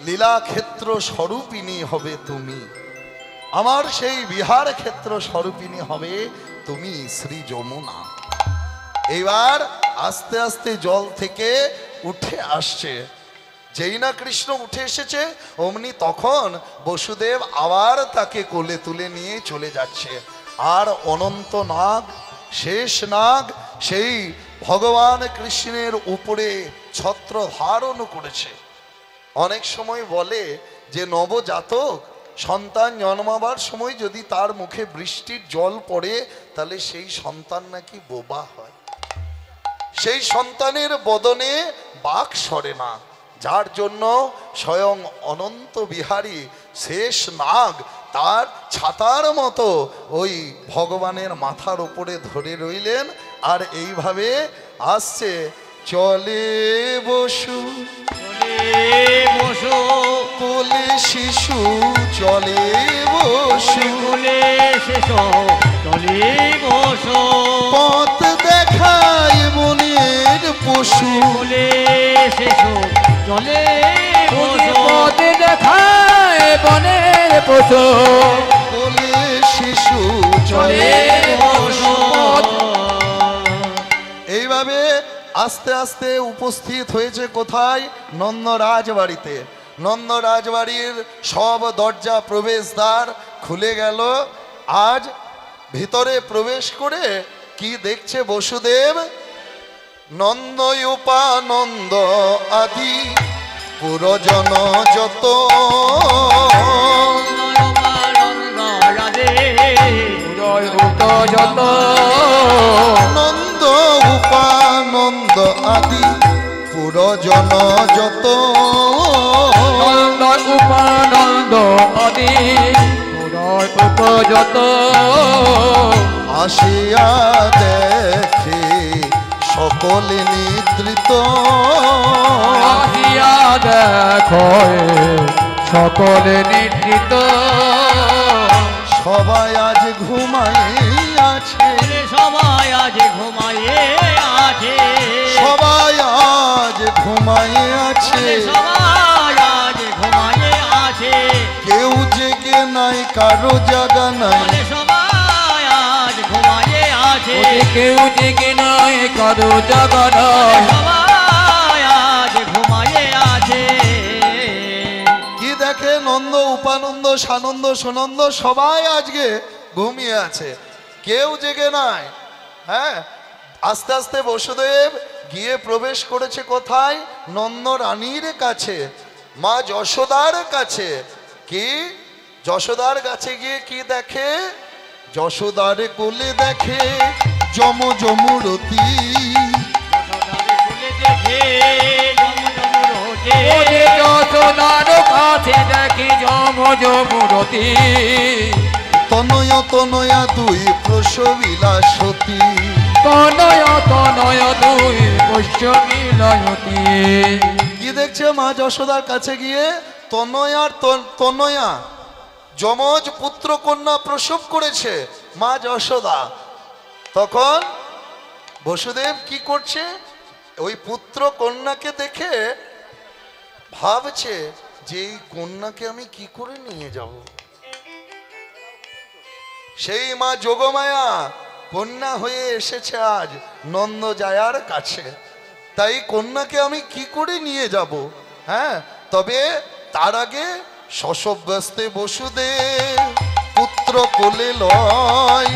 লীলা ক্ষেত্র স্বরূপিণী হবে তুমি, আমার সেই বিহার ক্ষেত্র স্বরূপিণী হবে তুমি শ্রী যমুনা। এইবার আস্তে আস্তে জল থেকে উঠে আসছে। যেই না কৃষ্ণ উঠে এসেছে, অমনি তখন বসুদেব আবার তাকে কোলে তুলে নিয়ে চলে যাচ্ছে। আর অনন্ত নাগ, শেষ নাগ সেই ভগবান কৃষ্ণের উপরে ছত্র ধারণ করেছে। অনেক সময় বলে যে নবজাতক সন্তান জন্মাবার সময় যদি তার মুখে বৃষ্টির জল পড়ে, তাহলে সেই সন্তান নাকি বোবা হয়, সেই সন্তানের বদনে বাক সরে না। যার জন্য স্বয়ং অনন্ত বিহারী শেষ নাগ তার ছাতার মতো ওই ভগবানের মাথার উপরে ধরে রইলেন। আর এইভাবে আসছে, চলে বসু
বসো
কোলে শিশু, চলে বসু
কোলে শেষো চলে বসো,
পথ দেখায় বনের পশু,
কোলে শেষো চলে বসো,
পথে দেখায় বনের পশু,
কোলে শিশু
চলে
চলে
বসো।
এইভাবে আস্তে আস্তে উপস্থিত হয়েছে কোথায়? নন্দ রাজবাড়িতে। নন্দ রাজবাড়ির সব দরজা প্রবেশদ্বার খুলে গেল। আজ ভিতরে প্রবেশ করে কি দেখছে বসুদেব? নন্দ উপানন্দ আদি পুরজন যত,
যত
নন্দ উপানন্দ আদি পুরজন যত,
নন্দ উপানন্দ আদি উপযত,
আসিয়া দেখে সকলে নিদ্রিত,
আসিয়া দেখো সকলে নিদ্রিত,
সবাই আজ ঘুমাইয়াছে,
সবাই আজ ঘুমাইয়ে আছে,
সবাই আজ ঘুমাইয়াছে,
সবাই আজ ঘুমাইয়ে আছে,
কেউ জেগে নাই, কারো জাগা নাই,
সবাই আজ ঘুমাইয়ে আছে,
কেউ জেগে নয় কারো জাগা নয়,
সবাই আজ ঘুমাইয়ে আছে।
কি দেখে? নন্দ উপানন্দ সানন্দ সুনন্দ সবাই আজকে ঘুমিয়ে আছে, কেউ জেগে নাই। হ্যাঁ, আস্তে আস্তে বসুদেব গিয়ে প্রবেশ করেছে কোথায়? নন্দ রানীর কাছে, মা যশোদার কাছে। কি? যশোদার কাছে গিয়ে কি দেখে? যশোদার কোলে দেখে যমরতি,
যশোদার কাছে দেখি যমরতি,
তনয় তনয়া দুই প্রসবিলা সতী,
তনয় তনয় দুই পোষ্য মিলয়তি।
কি দেখছে মা যশোদার কাছে গিয়ে? তনয়ার তনয়া যমজ পুত্র কন্যা প্রসব করেছে মা যশোদা। তখন বসুদেব কি করছে? ওই পুত্র কন্যাকে দেখে ভাবছে যে এই কন্যাকে আমি কি করে নিয়ে যাব। সেই মা যোগমায়া কন্যা হয়ে এসেছে আজ নন্দ জায়ার কাছে, তাই কন্যাকে আমি কি করে নিয়ে যাব? হ্যাঁ, তবে তার আগে শশব্যস্তে বসুদেব পুত্র কোলে লয়,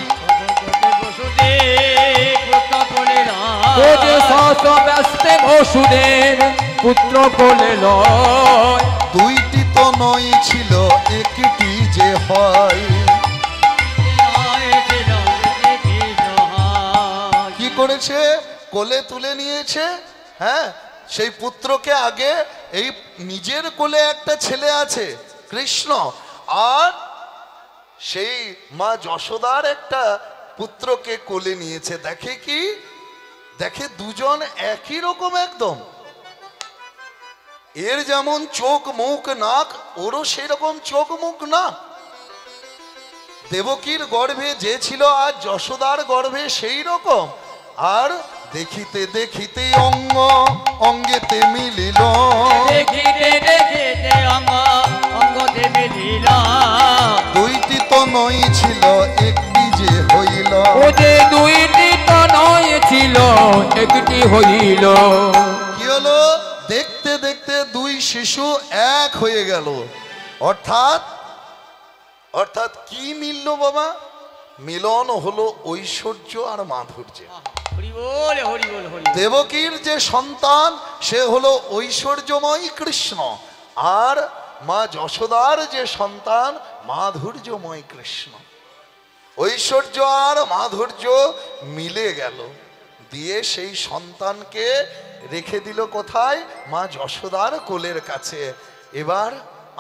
ব্যস্তে বসুদেব পুত্র কোলে লয়,
দুইটি তো নয় ছিল একটি যে হয়। কি করেছে? কোলে তুলে নিয়েছে। হ্যাঁ, সেই পুত্রকে আগে, এই নিজের কোলে একটা ছেলে আছে কৃষ্ণ, আর সেই মা যশোদার একটা পুত্রকে কোলে নিয়েছে। দেখে কি? দেখে দুজন একই রকম একদম। এর যেমন চোখ মুখ নাক, ওরও সেই রকম চোখ মুখ নাক। দেবকীর গর্ভে যে ছিল আর যশোদার গর্ভে সেই রকম। আর দেখিতে দেখিতে অঙ্গ অঙ্গেতে মিলিল,
দেখিতে দেখিতে অঙ্গতে মিলিল,
দুইটি তো নয় ছিল একটি যে হইল।
ও যে দুইটি তনয় ছিল একটি হইল।
কি হলো? দেখতে দেখতে দুই শিশু এক হয়ে গেল। অর্থাৎ অর্থাৎ কি মিলল বাবা? মিলন হলো ঐশ্বর্য আর মাধুর্য।
হরি বল হরি বল হরি বল।
দেবকীর যে সন্তান সে হলো ঐশ্বর্যময় কৃষ্ণ, আর মা যশোদার যে সন্তান মাধুর্যময় কৃষ্ণ। ঐশ্বর্য আর মাধুর্য মিলে গেল, দিয়ে সেই সন্তানকে রেখে দিল কোথায়? মা যশোদার কোলের কাছে। এবার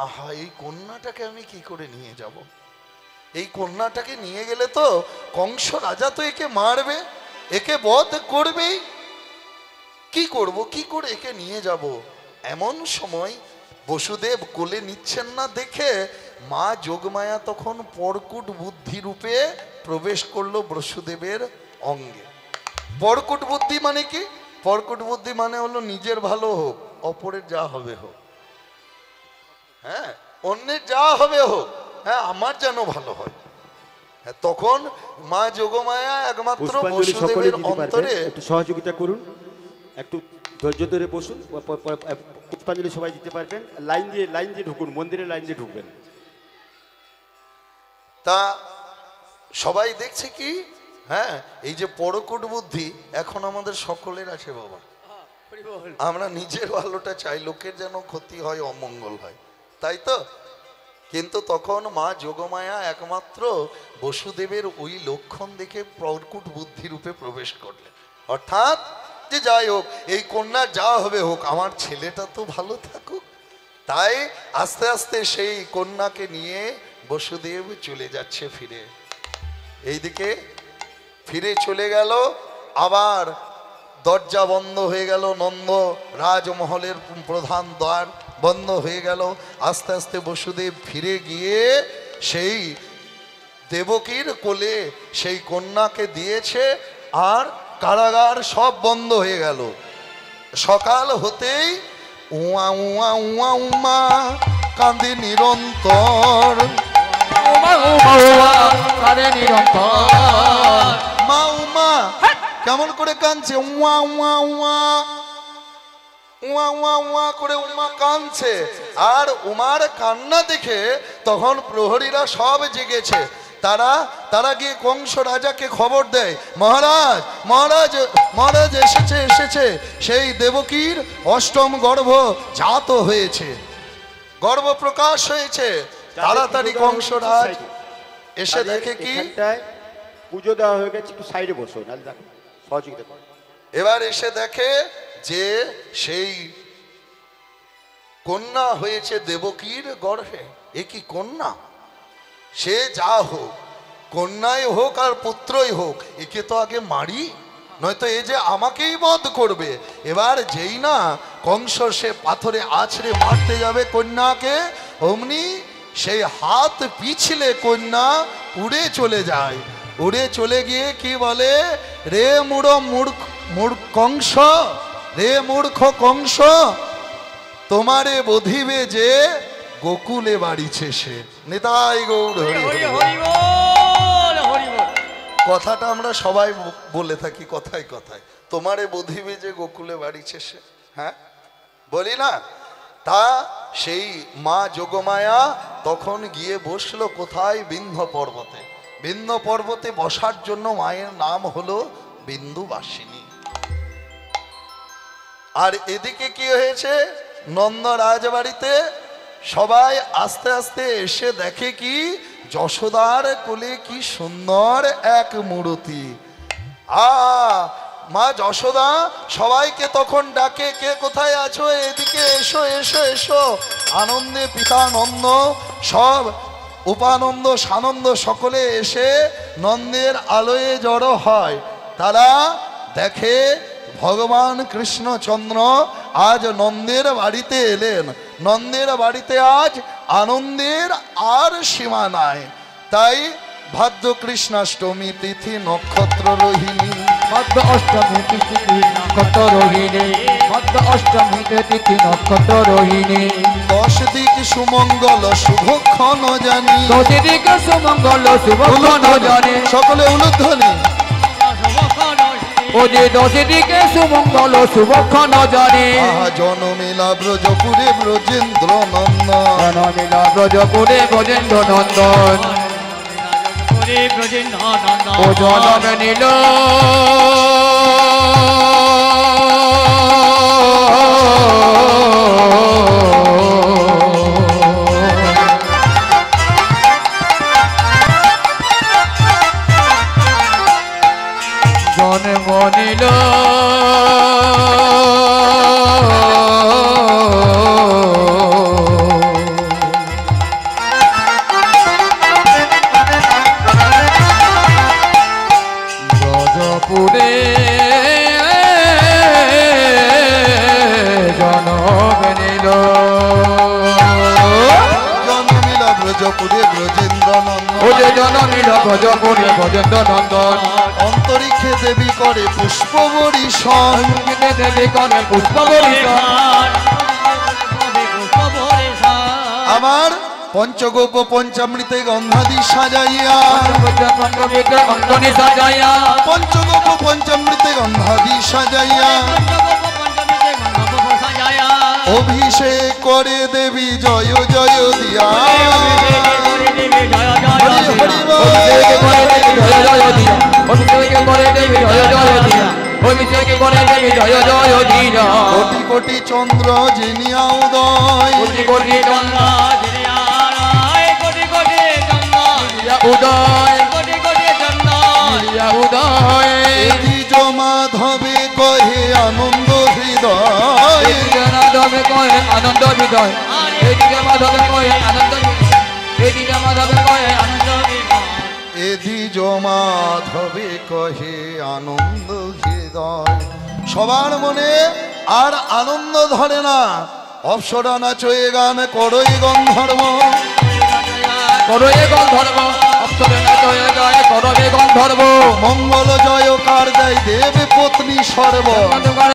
আহা, এই কন্যাটাকে আমি কি করে নিয়ে যাব? এই কন্যাটাকে নিয়ে গেলে তো কংস রাজা তো একে মারবে, একে বধ করবেই। কি করব, কি করে একে নিয়ে যাব? এমন সময় বসুদেব কোলে নিচ্ছেন না দেখে মা যোগমায়া তখন পরকুট বুদ্ধি রূপে প্রবেশ করলো বসুদেবের অঙ্গে। পরকুট বুদ্ধি মানে কি? পরকুট বুদ্ধি মানে হলো নিজের ভালো হোক, অপরের যা হবে হোক। হ্যাঁ, অন্যের যা হবে হোক, হ্যাঁ, আমার যেন ভালো হয়। হ্যাঁ, তখন মা যোগমায়া একমাত্র
পুষ্পাঞ্জলি সকলে
বসুদেবের
দিতে পারবেন,
অন্তরে।
একটু সহযোগিতা করুন, একটু ধৈর্য ধরে বসুন। পুষ্পাঞ্জলি সবাই দিতে পারবেন। লাইন দিয়ে ঢুকুন, মন্দিরের লাইন দিয়ে ঢুকবেন।
তা সবাই দেখছে কি? হ্যাঁ, এই যে পরকুট বুদ্ধি এখন আমাদের সকলের আছে বাবা।
হরি বল।
আমরা নিজের ভালোটা চাই, লোকের যেন ক্ষতি হয়, অমঙ্গল হয়, তাই তো? কিন্তু তখন মা যোগমায়া একমাত্র বসুদেবের ওই লক্ষণ দেখে পরকুট বুদ্ধি রূপে প্রবেশ করলেন। অর্থাৎ যে যাই হোক, এই কন্যা যা হবে হোক, আমার ছেলেটা তো ভালো থাকুক। তাই আস্তে আস্তে সেই কন্যাকে নিয়ে বসুদেব চলে যাচ্ছে ফিরে। এইদিকে ফিরে চলে গেল, আবার দরজা বন্ধ হয়ে গেল, নন্দ রাজমহলের প্রধান দ্বার বন্ধ হয়ে গেল। আস্তে আস্তে বসুদেব ফিরে গিয়ে সেই দেবকীর কোলে সেই কন্যাকে দিয়েছে, আর কারাগার সব বন্ধ হয়ে গেল। সকাল হতেই উয়া উয়া উয়া উমা কাঁদে নিরন্তর,
উমা উমা উমা কাঁদে নিরন্তর।
মা উমা কেমন করে কাঁদছে? উয়া উয়া উয়া উয়া উয়া উয়া করে উমা কাঁদছে। আর উমার কান্না দেখে তখন প্রহরীরা সব জেগেছে। তারা গিয়ে কংস রাজাকে খবর দেয়, মহারাজ মহারাজ মহারাজ এসেছে এসেছে, সেই দেবকীর অষ্টম গর্ভ জাত হয়েছে, গর্ভ প্রকাশ হয়েছে। তাড়াতাড়ি কংসরাজ এসে দেখে কি?
এখানটায় পুজো দেওয়া হয়ে গেছে, একটু সাইডে বসো, নাহলে দেখো সহযোগিতা করো।
এবার এসে দেখে যে সেই কন্যা হয়েছে দেবকীর গর্ভে। এ কি কন্যা? সে যা হোক, কন্যাই হোক আর পুত্রই হোক, একে তো আগে মারি, নয়তো এ যে আমাকেই বধ করবে। এবার যেই না কংস সে পাথরে আছড়ে মারতে যাবে কন্যাকে, অমনি সেই হাত পিছলে কন্যা উড়ে চলে যায়। উড়ে চলে গিয়ে কি বলে? রে মূর্খ কংস, রে মূর্খ কংস, তোমারে বধিবে যে গোকুলে বাড়িছে সে। নিতাই গৌর হরি
হরি
হরি।
হরি বল হরি বল।
কথাটা আমরা সবাই বলে থাকি কথায় কথায়, তোমারে বধিবে যে গোকুলে বাড়িছে সে। হ্যাঁ, বলি না? তা সেই মা যোগমায়া তখন গিয়ে বসলো কোথায়? বিন্ধ্য পর্বতে। বিন্ধ্য পর্বতে বসার জন্য মায়ের নাম হলো বিন্দুবাসিনী। আর এদিকে কি হয়েছে, নন্দ রাজবাড়িতে সবাই আস্তে আস্তে এসে দেখে কি যশোদার কোলে কি সুন্দর এক মূর্তি। মা যশোদা সবাইকে তখন ডাকে, কে কোথায় আছো, এদিকে এসো এসো এসো। আনন্দে পিতা নন্দ, সব উপানন্দ সানন্দ সকলে এসে নন্দের আলোয় জড়ো হয়। তারা দেখে ভগবান কৃষ্ণচন্দ্র আজ নন্দের বাড়িতে এলেন। নন্দের বাড়িতে আজ আনন্দের আর সীমা নাই। তাই ভাদ্র কৃষ্ণাষ্টমী তিথি নক্ষত্র রোহিণী,
মধ্য অষ্টমী তিথি নক্ষত্র রোহিণী, মধ্য অষ্টমী তিথি নক্ষত্র রোহিণী।
10 দিক সুমঙ্গল শুভক্ষণ জানি,
10 দিকে সুমঙ্গল শুভক্ষণ জানি।
সকলে উলুধ্বনি।
ও যে 10 দিকে সুমঙ্গল শুভক্ষণ জানি।
আহা জনমিলা ব্রজপুরে ব্রজেন্দ্র নন্দন,
জনমিলা ব্রজপুরে ব্রজেন্দ্র নন্দন। ও জনম নীল জন্ম নীল ব্রজপুরে জন্ম নীল,
জনমিলা ব্রজপুরে ব্রজেন্দ্র নন্দন।
ও যে জনমিল ব্রজপুরে ব্রজেন্দ্র নন্দন।
অন্তরিক্ষে দেবী করে পুষ্প বরিশন,
দেবী করে পুষ্প বরিশন।
আমার পঞ্চগোপ পঞ্চামৃতে গন্ধাদি সাজাইয়া,
অন্তনি সাজাইয়া,
পঞ্চগোপ পঞ্চামৃতে গন্ধাদি সাজাইয়া অভিষেক করে দেবী জয় জয় দিয়া। হরি হরি বল।
অভিষেক করে দেবী জয় জয় দিয়া, অভিষেক করে দেবী জয় জয় দিয়া, অভিষেক করে দেবী জয় জয় দিয়া।
কোটি কোটি চন্দ্র জিনিয়া উদয়,
কোটি কোটি চন্দ্র উদয়, মিলিয়া উদয়।
এদি মাধবে কহে আনন্দ হৃদয়,
এদিকে মাধবে কয়ে আনন্দ হৃদয়, এদিকে মাধবে কয়ে আনন্দ হৃদয়, এদিকে মাধবে কয়ে আনন্দ হৃদয়।
এদি মাধবে কহে আনন্দ হৃদয়। সবার মনে আর আনন্দ ধরে না। অপসরা নাচো এ গান করই গন্ধর্ব,
করো এ গন্ধর্ব, অপ্সরে নাচয়ে গায়ে করো এ গন্ধর্ব।
মঙ্গল জয় কার দেয় দেব পত্নী সর্ব,